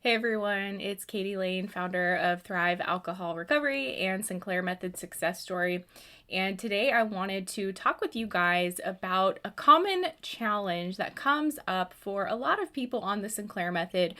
Hey everyone, it's Katie Lane, founder of Thrive Alcohol Recovery and Sinclair Method Success Story. And today I wanted to talk with you guys about a common challenge that comes up for a lot of people on the Sinclair Method.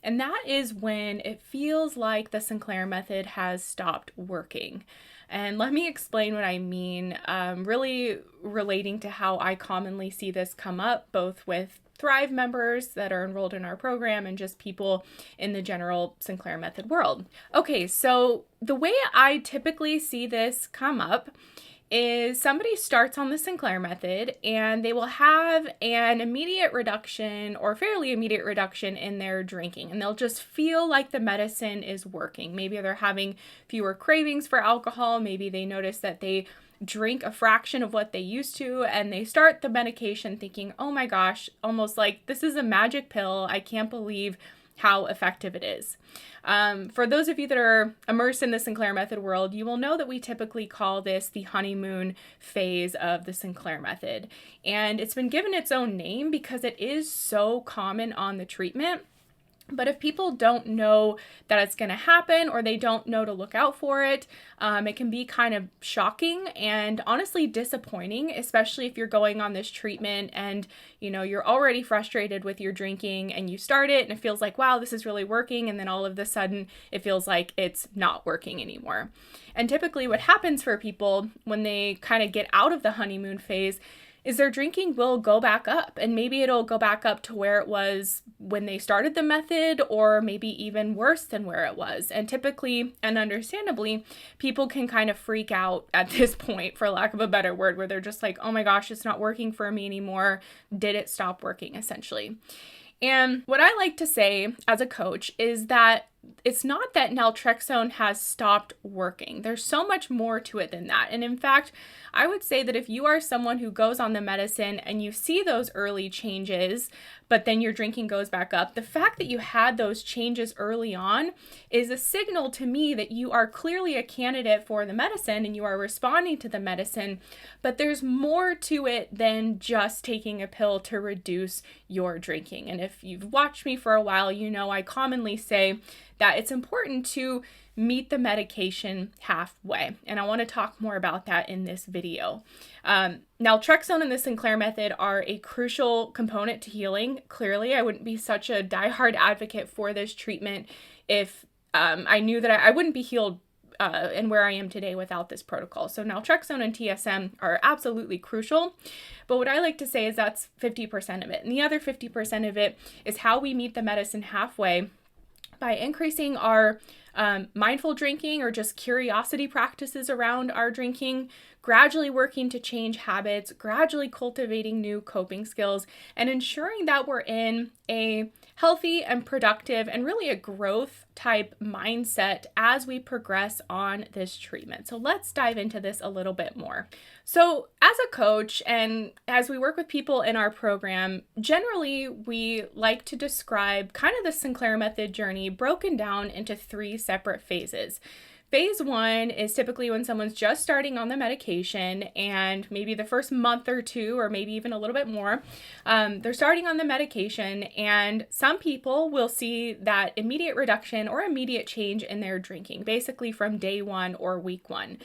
And that is when it feels like the Sinclair Method has stopped working. And let me explain what I mean, really relating to how I commonly see this come up, both with Thrive members that are enrolled in our program and just people in the general Sinclair Method world. Okay, so the way I typically see this come up is somebody starts on the Sinclair Method and they will have an immediate reduction or fairly immediate reduction in their drinking, and they'll just feel like the medicine is working. Maybe they're having fewer cravings for alcohol. Maybe they notice that they drink a fraction of what they used to, and they start the medication thinking, oh my gosh, almost like this is a magic pill. I can't believe how effective it is. For those of you that are immersed in the Sinclair Method world, you will know that we typically call this the honeymoon phase of the Sinclair Method. And it's been given its own name because it is so common on the treatment. But if people don't know that it's going to happen or they don't know to look out for it, it can be kind of shocking and honestly disappointing, especially if you're going on this treatment and, you're already frustrated with your drinking and you start it and it feels like, wow, this is really working. And then all of a sudden it feels like it's not working anymore. And typically what happens for people when they kind of get out of the honeymoon phase is their drinking will go back up, and maybe it'll go back up to where it was when they started the method, or maybe even worse than where it was. And typically and understandably, people can kind of freak out at this point, for lack of a better word, where they're just like, oh my gosh, it's not working for me anymore. Did it stop working, essentially? And what I like to say as a coach is that it's not that naltrexone has stopped working. There's so much more to it than that. And in fact, I would say that if you are someone who goes on the medicine and you see those early changes, but then your drinking goes back up, the fact that you had those changes early on is a signal to me that you are clearly a candidate for the medicine and you are responding to the medicine. But there's more to it than just taking a pill to reduce your drinking. And if you've watched me for a while, you know I commonly say that it's important to meet the medication halfway. And I want to talk more about that in this video. Naltrexone and the Sinclair Method are a crucial component to healing. Clearly, I wouldn't be such a diehard advocate for this treatment if I knew that I wouldn't be healed and where I am today without this protocol. So naltrexone and TSM are absolutely crucial. But what I like to say is that's 50% of it. And the other 50% of it is how we meet the medicine halfway by increasing our mindful drinking or just curiosity practices around our drinking, gradually working to change habits, gradually cultivating new coping skills, and ensuring that we're in a healthy and productive and really a growth type mindset as we progress on this treatment. So let's dive into this a little bit more. So as a coach and as we work with people in our program, generally we like to describe kind of the Sinclair Method journey broken down into 3 separate phases. Phase 1 is typically when someone's just starting on the medication and maybe the first month or 2, or maybe even a little bit more, they're starting on the medication, and some people will see that immediate reduction or immediate change in their drinking, basically from day 1 or week 1.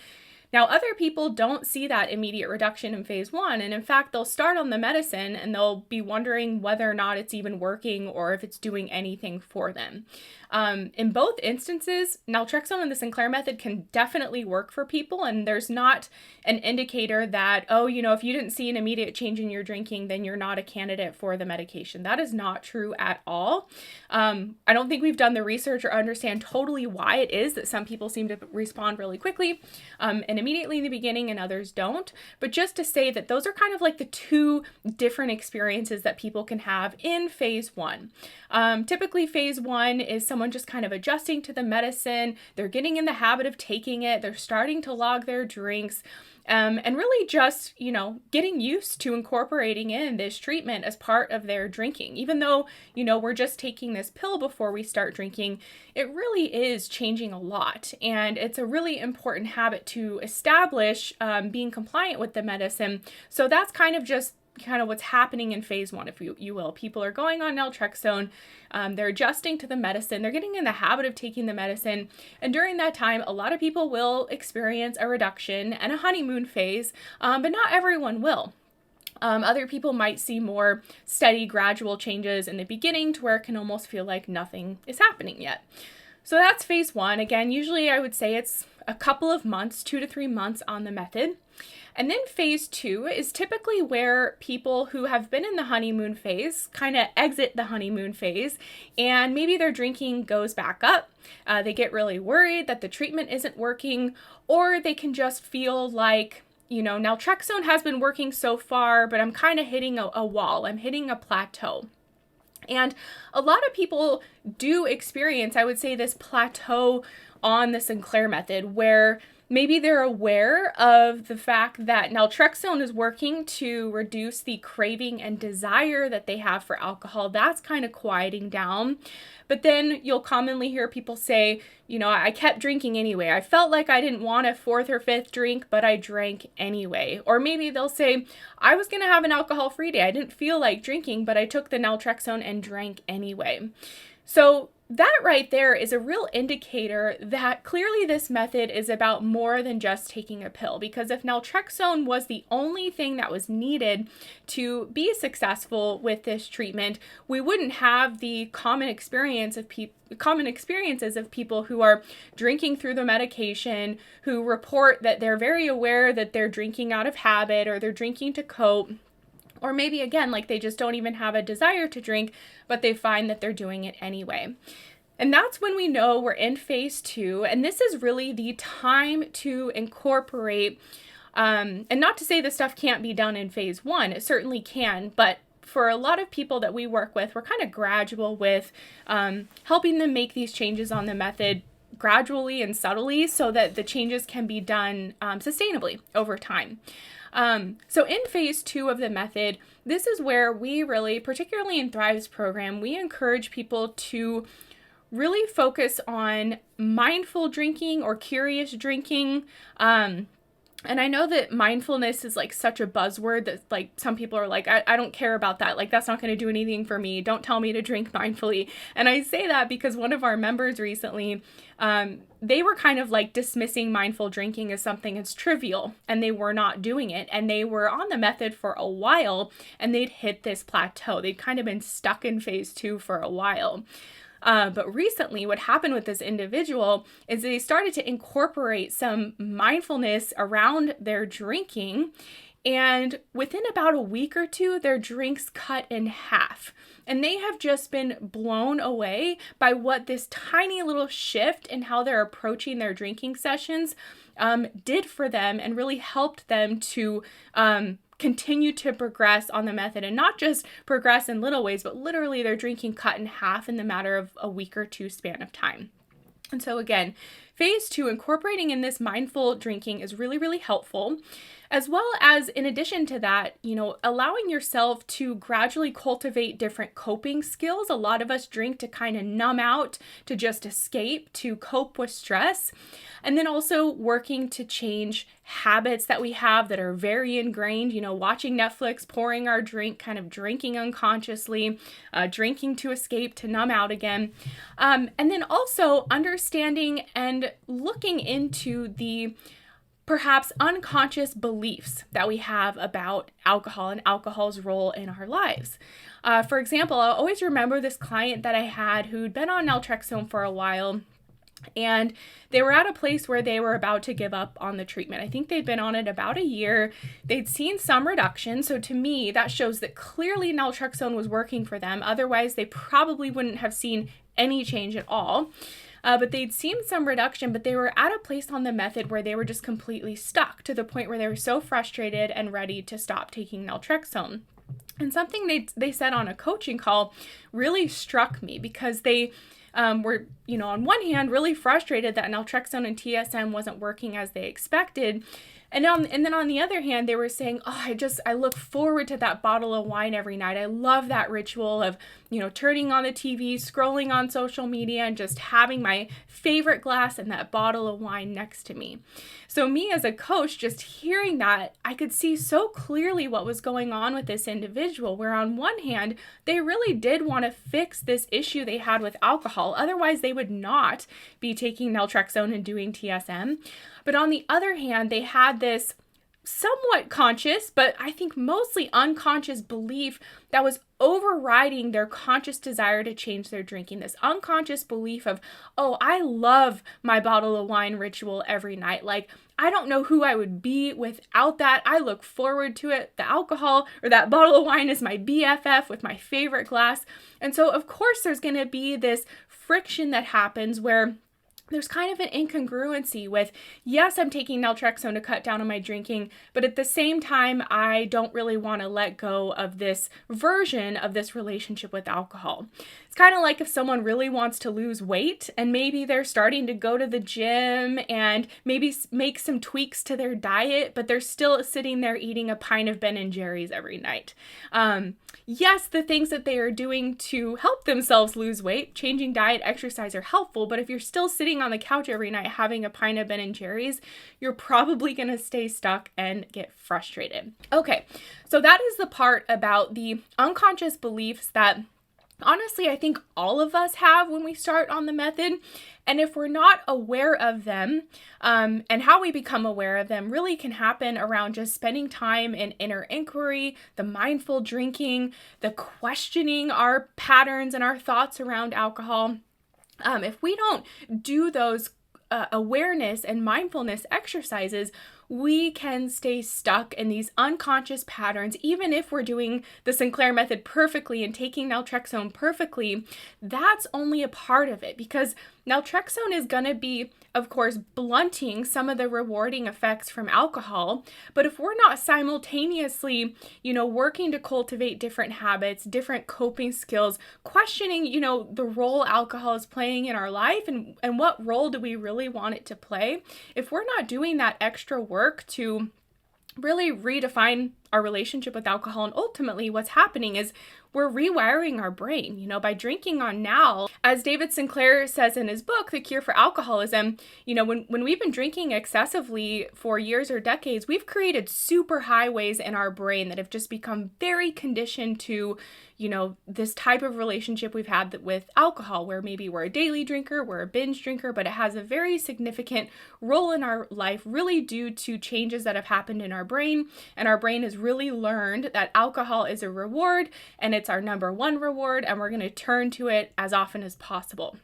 Now, other people don't see that immediate reduction in phase 1, and in fact, they'll start on the medicine and they'll be wondering whether or not it's even working or if it's doing anything for them. In both instances, naltrexone and the Sinclair Method can definitely work for people, and there's not an indicator that, if you didn't see an immediate change in your drinking, then you're not a candidate for the medication. That is not true at all. I don't think we've done the research or understand totally why it is that some people seem to respond really quickly and immediately in the beginning and others don't. But just to say that those are kind of like the 2 different experiences that people can have in phase 1. Typically, phase 1 is someone just kind of adjusting to the medicine. They're getting in the habit of taking it. They're starting to log their drinks. And really just, getting used to incorporating in this treatment as part of their drinking. Even though, we're just taking this pill before we start drinking, it really is changing a lot. And it's a really important habit to establish being compliant with the medicine. So that's kind of just kind of what's happening in phase one, if you will. People are going on naltrexone, they're adjusting to the medicine, they're getting in the habit of taking the medicine, and during that time, a lot of people will experience a reduction and a honeymoon phase, but not everyone will. Other people might see more steady, gradual changes in the beginning to where it can almost feel like nothing is happening yet. So that's phase one. Again, usually I would say it's a couple of months, 2 to 3 months on the method. And then phase two is typically where people who have been in the honeymoon phase kind of exit the honeymoon phase, and maybe their drinking goes back up. They get really worried that the treatment isn't working, or they can just feel like, naltrexone has been working so far, but I'm kind of hitting a wall. I'm hitting a plateau. And a lot of people do experience, I would say, this plateau on the Sinclair method, where maybe they're aware of the fact that naltrexone is working to reduce the craving and desire that they have for alcohol. That's kind of quieting down. But then you'll commonly hear people say, I kept drinking anyway. I felt like I didn't want a 4th or 5th drink, but I drank anyway. Or maybe they'll say, I was going to have an alcohol-free day. I didn't feel like drinking, but I took the naltrexone and drank anyway. So that right there is a real indicator that clearly this method is about more than just taking a pill, because if naltrexone was the only thing that was needed to be successful with this treatment, we wouldn't have the common experiences of people who are drinking through the medication, who report that they're very aware that they're drinking out of habit or they're drinking to cope. Or maybe, again, like they just don't even have a desire to drink, but they find that they're doing it anyway. And that's when we know we're in phase two. And this is really the time to incorporate, and not to say this stuff can't be done in phase one, it certainly can, but for a lot of people that we work with, we're kind of gradual with helping them make these changes on the method gradually and subtly so that the changes can be done sustainably over time. So in phase two of the method, this is where we really, particularly in Thrive's program, we encourage people to really focus on mindful drinking or curious drinking. And I know that mindfulness is like such a buzzword that like some people are like, I don't care about that. Like that's not going to do anything for me. Don't tell me to drink mindfully. And I say that because one of our members recently, they were kind of like dismissing mindful drinking as something as trivial, and they were not doing it. And they were on the method for a while and they'd hit this plateau. They'd kind of been stuck in phase two for a while. But recently what happened with this individual is they started to incorporate some mindfulness around their drinking, and within about a week or two, their drinks cut in half. And they have just been blown away by what this tiny little shift in how they're approaching their drinking sessions did for them, and really helped them to continue to progress on the method, and not just progress in little ways, but literally their drinking cut in half in the matter of a week or two span of time. And so again, phase two, incorporating in this mindful drinking is really, really helpful. As well as, in addition to that, allowing yourself to gradually cultivate different coping skills. A lot of us drink to kind of numb out, to just escape, to cope with stress. And then also working to change habits that we have that are very ingrained, watching Netflix, pouring our drink, kind of drinking unconsciously, drinking to escape, to numb out again. And then also understanding and looking into the perhaps unconscious beliefs that we have about alcohol and alcohol's role in our lives. For example, I always remember this client that I had who'd been on naltrexone for a while, and they were at a place where they were about to give up on the treatment. I think they'd been on it about a year. They'd seen some reduction. So to me, that shows that clearly naltrexone was working for them. Otherwise, they probably wouldn't have seen any change at all. But they'd seen some reduction, but they were at a place on the method where they were just completely stuck, to the point where they were so frustrated and ready to stop taking naltrexone. And something they said on a coaching call really struck me, because they were, on one hand, really frustrated that naltrexone and TSM wasn't working as they expected. And then on the other hand, they were saying, oh, I look forward to that bottle of wine every night. I love that ritual of, turning on the TV, scrolling on social media, and just having my favorite glass and that bottle of wine next to me. So me as a coach, just hearing that, I could see so clearly what was going on with this individual, where on one hand, they really did want to fix this issue they had with alcohol. Otherwise, they would not be taking naltrexone and doing TSM. But on the other hand, they had this somewhat conscious, but I think mostly unconscious belief that was overriding their conscious desire to change their drinking. This unconscious belief of, oh, I love my bottle of wine ritual every night. Like, I don't know who I would be without that. I look forward to it. The alcohol or that bottle of wine is my BFF with my favorite glass. And so, of course, there's going to be this friction that happens where there's kind of an incongruency with, yes, I'm taking naltrexone to cut down on my drinking, but at the same time, I don't really want to let go of this version of this relationship with alcohol. It's kind of like if someone really wants to lose weight and maybe they're starting to go to the gym and maybe make some tweaks to their diet, but they're still sitting there eating a pint of Ben and Jerry's every night. Yes, the things that they are doing to help themselves lose weight, changing diet, exercise are helpful, but if you're still sitting on the couch every night having a pint of Ben and Jerry's, you're probably going to stay stuck and get frustrated. Okay, so that is the part about the unconscious beliefs that honestly, I think all of us have when we start on the method. And if we're not aware of them, and how we become aware of them really can happen around just spending time in inner inquiry, the mindful drinking, the questioning our patterns and our thoughts around alcohol. If we don't do those awareness and mindfulness exercises, we can stay stuck in these unconscious patterns. Even if we're doing the Sinclair Method perfectly and taking naltrexone perfectly, that's only a part of it, because naltrexone is going to be, of course, blunting some of the rewarding effects from alcohol. But if we're not simultaneously, working to cultivate different habits, different coping skills, questioning, the role alcohol is playing in our life and what role do we really want it to play, if we're not doing that extra work to really redefine our relationship with alcohol, and ultimately what's happening is we're rewiring our brain, by drinking on now. As David Sinclair says in his book, The Cure for Alcoholism, when we've been drinking excessively for years or decades, we've created super highways in our brain that have just become very conditioned to, this type of relationship we've had with alcohol, where maybe we're a daily drinker, we're a binge drinker, but it has a very significant role in our life, really due to changes that have happened in our brain. And our brain has really learned that alcohol is a reward, and it's our number one reward, and we're going to turn to it as often as possible.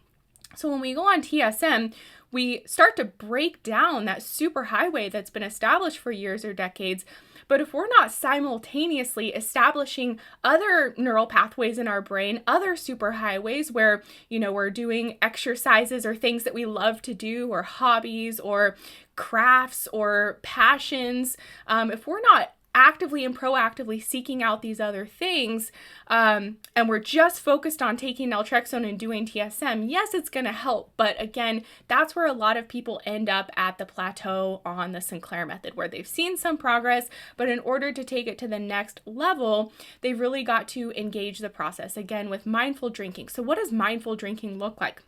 So when we go on TSM, we start to break down that superhighway that's been established for years or decades. But if we're not simultaneously establishing other neural pathways in our brain, other superhighways where, we're doing exercises or things that we love to do, or hobbies or crafts or passions, if we're not actively and proactively seeking out these other things, and we're just focused on taking naltrexone and doing TSM, yes, it's going to help. But again, that's where a lot of people end up at the plateau on the Sinclair Method, where they've seen some progress, but in order to take it to the next level, they've really got to engage the process, again, with mindful drinking. So what does mindful drinking look like?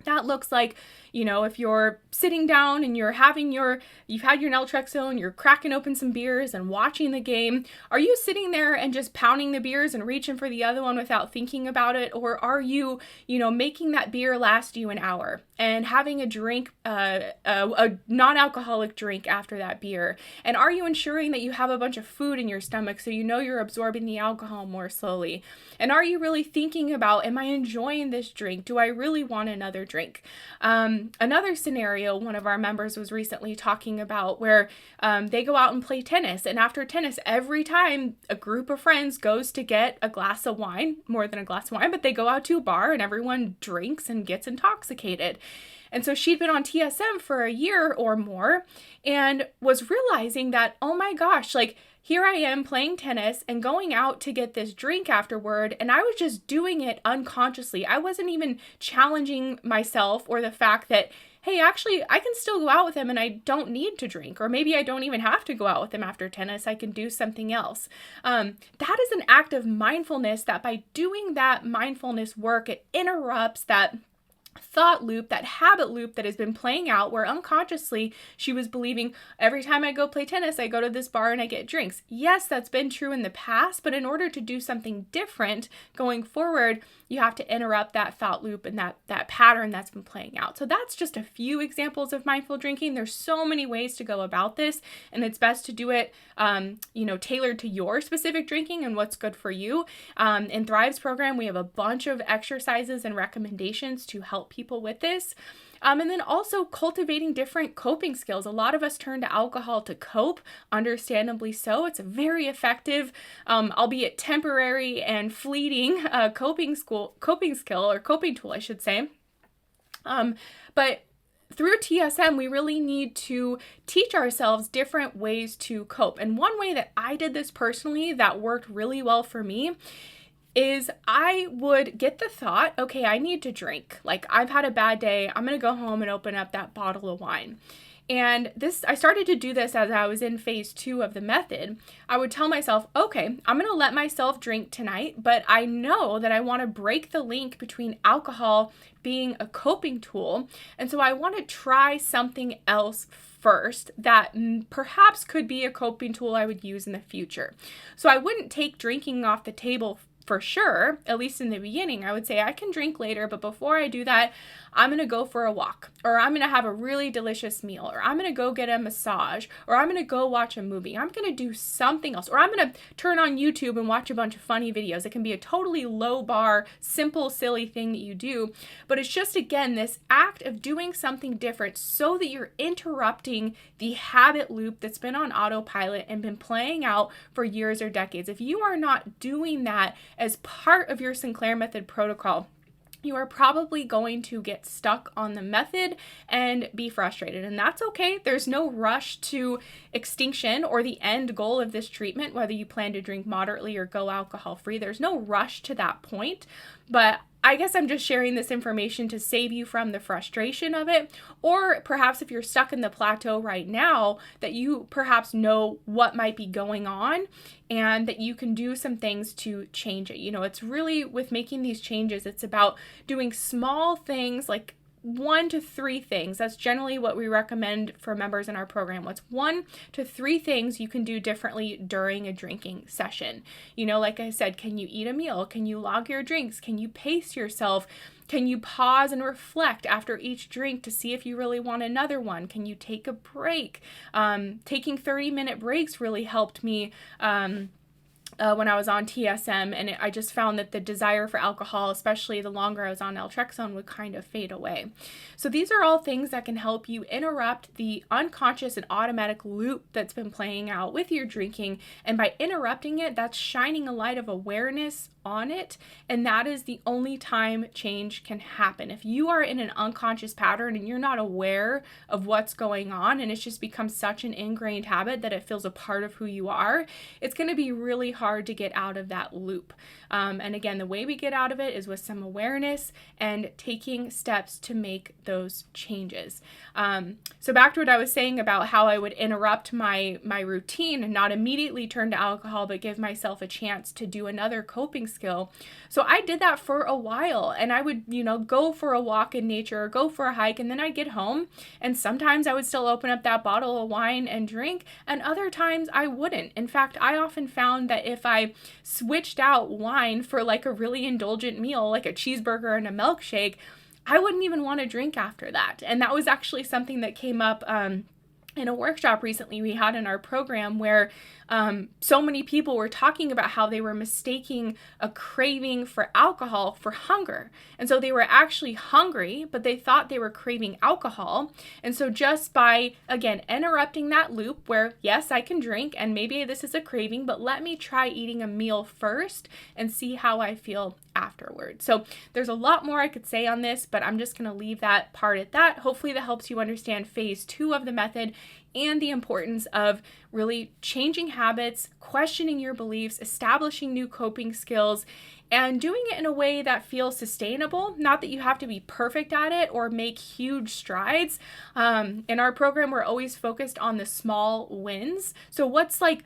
That looks like, if you're sitting down and you've had your naltrexone, you're cracking open some beers and watching the game. Are you sitting there and just pounding the beers and reaching for the other one without thinking about it? Or are you, making that beer last you an hour and having a drink, a non-alcoholic drink after that beer? And are you ensuring that you have a bunch of food in your stomach so you're absorbing the alcohol more slowly? And are you really thinking about, am I enjoying this drink? Do I really want another drink? Another scenario one of our members was recently talking about, where they go out and play tennis, and after tennis, every time a group of friends goes to get a glass of wine, more than a glass of wine, but they go out to a bar and everyone drinks and gets intoxicated. And so she'd been on TSM for a year or more and was realizing that, oh my gosh, here I am playing tennis and going out to get this drink afterward, and I was just doing it unconsciously. I wasn't even challenging myself or the fact that, hey, actually, I can still go out with him and I don't need to drink, or maybe I don't even have to go out with him after tennis. I can do something else. That is an act of mindfulness that by doing that mindfulness work, it interrupts that thought loop, that habit loop that has been playing out where unconsciously she was believing every time I go play tennis, I go to this bar and I get drinks. Yes, that's been true in the past, but in order to do something different going forward, you have to interrupt that thought loop and that pattern that's been playing out. So that's just a few examples of mindful drinking. There's so many ways to go about this, and it's best to do it, tailored to your specific drinking and what's good for you. In Thrive's program, we have a bunch of exercises and recommendations to help people with this. And then also cultivating different coping skills. A lot of us turn to alcohol to cope, understandably so. It's a very effective, albeit temporary and fleeting coping skill, or coping tool, I should say. But through TSM, we really need to teach ourselves different ways to cope. And one way that I did this personally that worked really well for me is I would get the thought, okay, I need to drink. Like, I've had a bad day. I'm going to go home and open up that bottle of wine. And I started to do this as I was in phase 2 of the method. I would tell myself, okay, I'm going to let myself drink tonight, but I know that I want to break the link between alcohol being a coping tool. And so I want to try something else first that perhaps could be a coping tool I would use in the future. So I wouldn't take drinking off the table for sure, at least in the beginning. I would say I can drink later, but before I do that, I'm going to go for a walk, or I'm going to have a really delicious meal, or I'm going to go get a massage, or I'm going to go watch a movie. I'm going to do something else, or I'm going to turn on YouTube and watch a bunch of funny videos. It can be a totally low bar, simple, silly thing that you do, but it's just, again, this act of doing something different so that you're interrupting the habit loop that's been on autopilot and been playing out for years or decades. If you are not doing that as part of your Sinclair Method protocol, you are probably going to get stuck on the method and be frustrated. And that's okay. There's no rush to extinction or the end goal of this treatment, whether you plan to drink moderately or go alcohol free. There's no rush to that point. But I guess I'm just sharing this information to save you from the frustration of it, or perhaps if you're stuck in the plateau right now, that you perhaps know what might be going on and that you can do some things to change it. You know, it's really, with making these changes, it's about doing small things, like 1 to 3 things. That's generally what we recommend for members in our program. What's 1 to 3 things you can do differently during a drinking session? You know, like I said, can you eat a meal? Can you log your drinks? Can you pace yourself? Can you pause and reflect after each drink to see if you really want another one? Can you take a break? Taking 30-minute breaks really helped me when I was on TSM, and I just found that the desire for alcohol, especially the longer I was on Naltrexone, would kind of fade away. So these are all things that can help you interrupt the unconscious and automatic loop that's been playing out with your drinking, and by interrupting it, that's shining a light of awareness on it, and that is the only time change can happen. If you are in an unconscious pattern and you're not aware of what's going on, and it's just become such an ingrained habit that it feels a part of who you are, it's going to be really hard to get out of that loop. And again, the way we get out of it is with some awareness and taking steps to make those changes. So back to what I was saying about how I would interrupt my routine and not immediately turn to alcohol, but give myself a chance to do another coping skill. So I did that for a while, and I would, go for a walk in nature or go for a hike, and then I'd get home, and sometimes I would still open up that bottle of wine and drink, and other times I wouldn't. In fact, I often found that if I switched out wine for like a really indulgent meal, like a cheeseburger and a milkshake, I wouldn't even want to drink after that. And that was actually something that came up in a workshop recently we had in our program, where so many people were talking about how they were mistaking a craving for alcohol for hunger. And so they were actually hungry, but they thought they were craving alcohol. And so just by, again, interrupting that loop where, yes, I can drink and maybe this is a craving, but let me try eating a meal first and see how I feel afterward. So there's a lot more I could say on this, but I'm just going to leave that part at that. Hopefully that helps you understand phase 2 of the method and the importance of really changing habits, questioning your beliefs, establishing new coping skills, and doing it in a way that feels sustainable. Not that you have to be perfect at it or make huge strides. In our program, we're always focused on the small wins. So what's like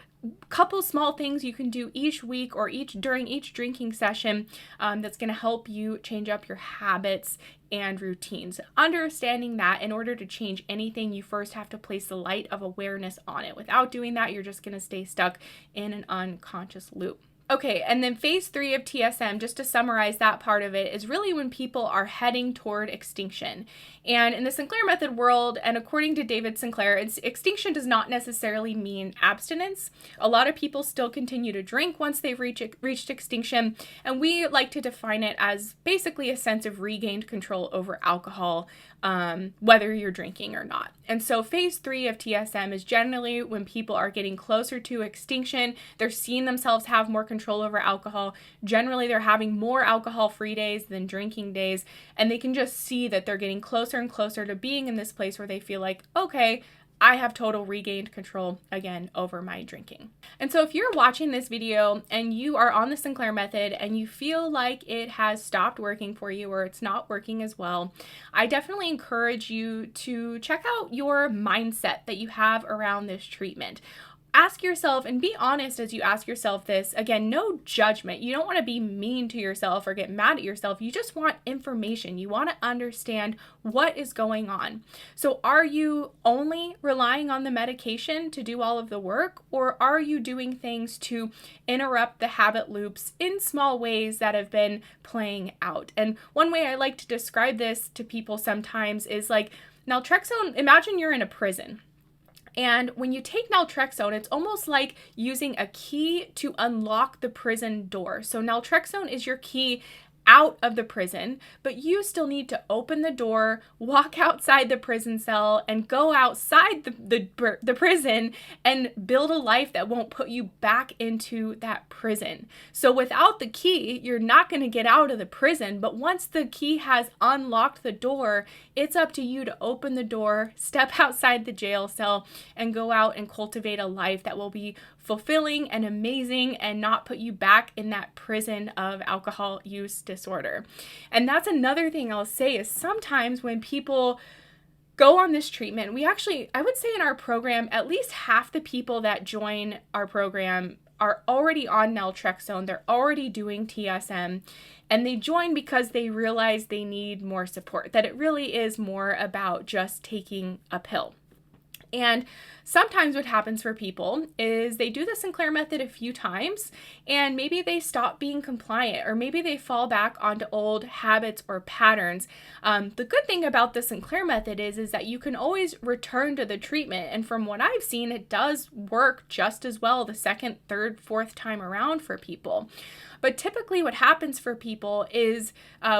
couple small things you can do each week or during each drinking session that's going to help you change up your habits and routines. Understanding that in order to change anything, you first have to place the light of awareness on it. Without doing that, you're just going to stay stuck in an unconscious loop. Okay, and then phase 3 of TSM, just to summarize that part of it, is really when people are heading toward extinction. And in the Sinclair Method world, and according to David Sinclair, extinction does not necessarily mean abstinence. A lot of people still continue to drink once they've reached extinction, and we like to define it as basically a sense of regained control over alcohol, whether you're drinking or not. And so phase 3 of TSM is generally when people are getting closer to extinction. They're seeing themselves have more control over alcohol. Generally, they're having more alcohol-free days than drinking days, and they can just see that they're getting closer and closer to being in this place where they feel like, okay, I have total regained control again over my drinking. And so if you're watching this video and you are on the Sinclair Method and you feel like it has stopped working for you or it's not working as well, I definitely encourage you to check out your mindset that you have around this treatment. Ask yourself and be honest as you ask yourself this. Again, no judgment. You don't want to be mean to yourself or get mad at yourself. You just want information. You want to understand what is going on. So are you only relying on the medication to do all of the work, or are you doing things to interrupt the habit loops in small ways that have been playing out? And one way I like to describe this to people sometimes is like naltrexone. Imagine you're in a prison. And when you take naltrexone, it's almost like using a key to unlock the prison door. So naltrexone is your key out of the prison, but you still need to open the door, walk outside the prison cell, and go outside the prison and build a life that won't put you back into that prison. So without the key, you're not going to get out of the prison, but once the key has unlocked the door, it's up to you to open the door, step outside the jail cell, and go out and cultivate a life that will be fulfilling and amazing and not put you back in that prison of alcohol use disorder. And that's another thing I'll say is sometimes when people go on this treatment, I would say in our program, at least half the people that join our program are already on naltrexone. They're already doing TSM, and they join because they realize they need more support, that it really is more about just taking a pill. And sometimes what happens for people is they do the Sinclair Method a few times and maybe they stop being compliant, or maybe they fall back onto old habits or patterns. The good thing about the Sinclair Method is that you can always return to the treatment. And from what I've seen, it does work just as well the second, third, fourth time around for people. But typically what happens for people is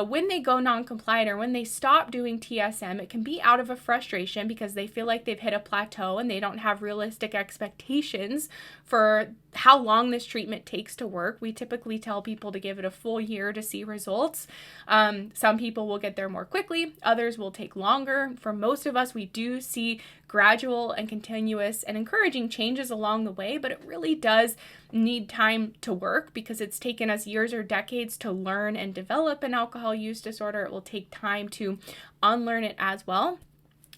when they go non-compliant or when they stop doing TSM, it can be out of a frustration because they feel like they've hit a plateau and they don't have realistic expectations for how long this treatment takes to work. We typically tell people to give it a full year to see results. Some people will get there more quickly. Others will take longer. For most of us, we do see gradual and continuous and encouraging changes along the way, but it really does need time to work because it's taken us years or decades to learn and develop an alcohol use disorder. It will take time to unlearn it as well.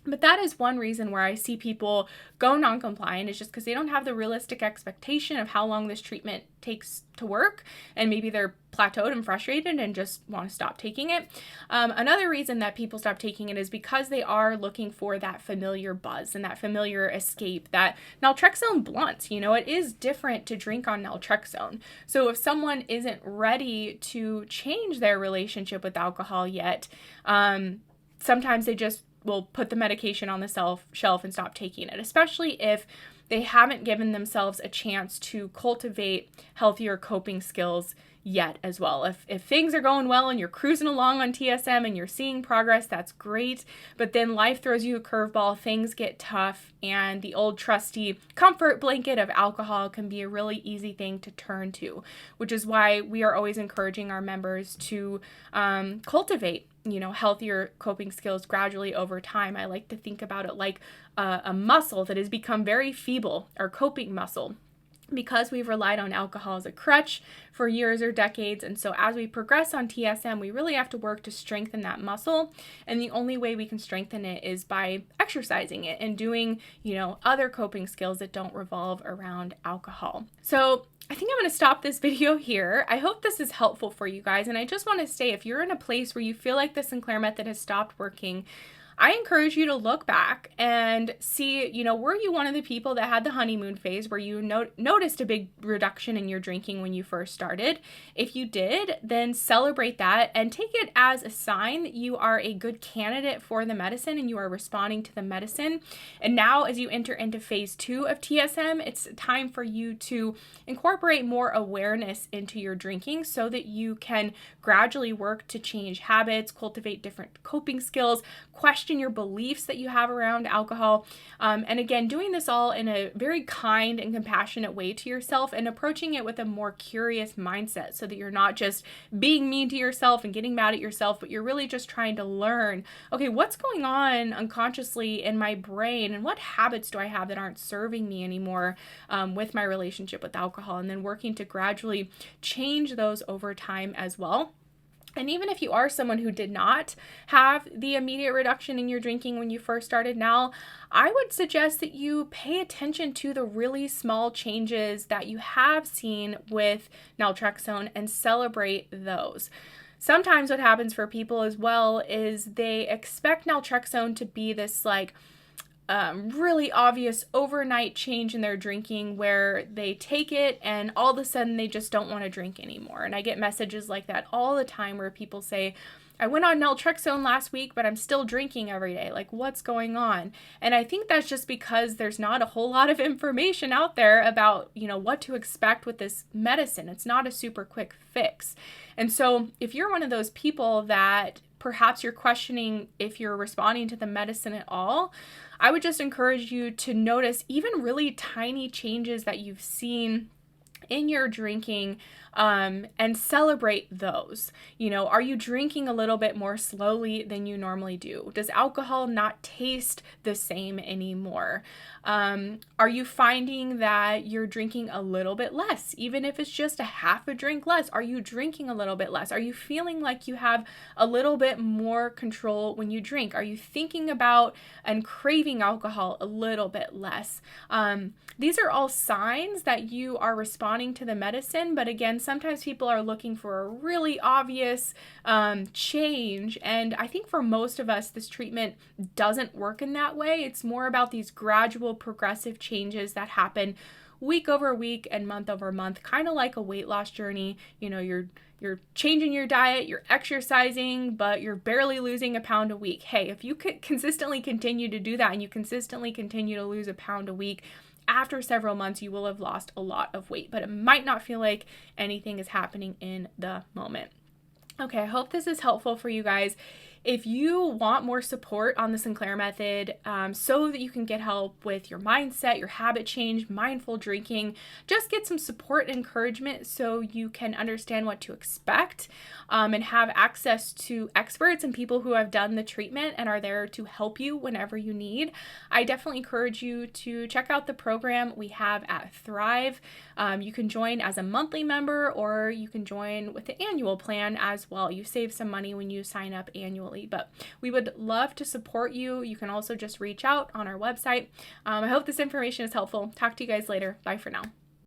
But that is one reason where I see people go non-compliant, is just because they don't have the realistic expectation of how long this treatment takes to work, and maybe they're plateaued and frustrated and just want to stop taking it. Another reason that people stop taking it is because they are looking for that familiar buzz and that familiar escape that naltrexone blunts. You know, it is different to drink on naltrexone. So if someone isn't ready to change their relationship with alcohol yet, sometimes they just will put the medication on the shelf and stop taking it, especially if they haven't given themselves a chance to cultivate healthier coping skills yet as well. If things are going well and you're cruising along on TSM and you're seeing progress, that's great. But then life throws you a curveball, things get tough, and the old trusty comfort blanket of alcohol can be a really easy thing to turn to, which is why we are always encouraging our members to cultivate healthier coping skills gradually over time. I like to think about it like a muscle that has become very feeble, our coping muscle, because we've relied on alcohol as a crutch for years or decades. And so as we progress on TSM, we really have to work to strengthen that muscle. And the only way we can strengthen it is by exercising it and doing, other coping skills that don't revolve around alcohol. So I think I'm going to stop this video here. I hope this is helpful for you guys. And I just want to say, if you're in a place where you feel like the Sinclair Method has stopped working, I encourage you to look back and see, were you one of the people that had the honeymoon phase where you noticed a big reduction in your drinking when you first started? If you did, then celebrate that and take it as a sign that you are a good candidate for the medicine and you are responding to the medicine. And now as you enter into phase 2 of TSM, it's time for you to incorporate more awareness into your drinking so that you can gradually work to change habits, cultivate different coping skills, question your beliefs that you have around alcohol. And again, doing this all in a very kind and compassionate way to yourself and approaching it with a more curious mindset so that you're not just being mean to yourself and getting mad at yourself, but you're really just trying to learn, okay, what's going on unconsciously in my brain and what habits do I have that aren't serving me anymore with my relationship with alcohol, and then working to gradually change those over time as well. And even if you are someone who did not have the immediate reduction in your drinking when you first started now, I would suggest that you pay attention to the really small changes that you have seen with naltrexone and celebrate those. Sometimes what happens for people as well is they expect naltrexone to be this really obvious overnight change in their drinking where they take it and all of a sudden they just don't want to drink anymore. And I get messages like that all the time where people say, I went on naltrexone last week, but I'm still drinking every day. Like, what's going on? And I think that's just because there's not a whole lot of information out there about, what to expect with this medicine. It's not a super quick fix. And so if you're one of those people that perhaps you're questioning if you're responding to the medicine at all, I would just encourage you to notice even really tiny changes that you've seen in your drinking and celebrate those. Are you drinking a little bit more slowly than you normally do? Does alcohol not taste the same anymore? Are you finding that you're drinking a little bit less, even if it's just a half a drink less? Are you drinking a little bit less? Are you feeling like you have a little bit more control when you drink? Are you thinking about and craving alcohol a little bit less? These are all signs that you are responding to the medicine, but again, sometimes people are looking for a really obvious change, and I think for most of us, this treatment doesn't work in that way. It's more about these gradual, progressive changes that happen week over week and month over month, kind of like a weight loss journey. You're changing your diet, you're exercising, but you're barely losing a pound a week. Hey, if you could consistently continue to do that and you consistently continue to lose a pound a week, after several months, you will have lost a lot of weight, but it might not feel like anything is happening in the moment. Okay, I hope this is helpful for you guys. If you want more support on the Sinclair Method so that you can get help with your mindset, your habit change, mindful drinking, just get some support and encouragement so you can understand what to expect and have access to experts and people who have done the treatment and are there to help you whenever you need, I definitely encourage you to check out the program we have at Thrive. You can join as a monthly member or you can join with the annual plan as well. You save some money when you sign up annually. But we would love to support you. You can also just reach out on our website. I hope this information is helpful. Talk to you guys later. Bye for now.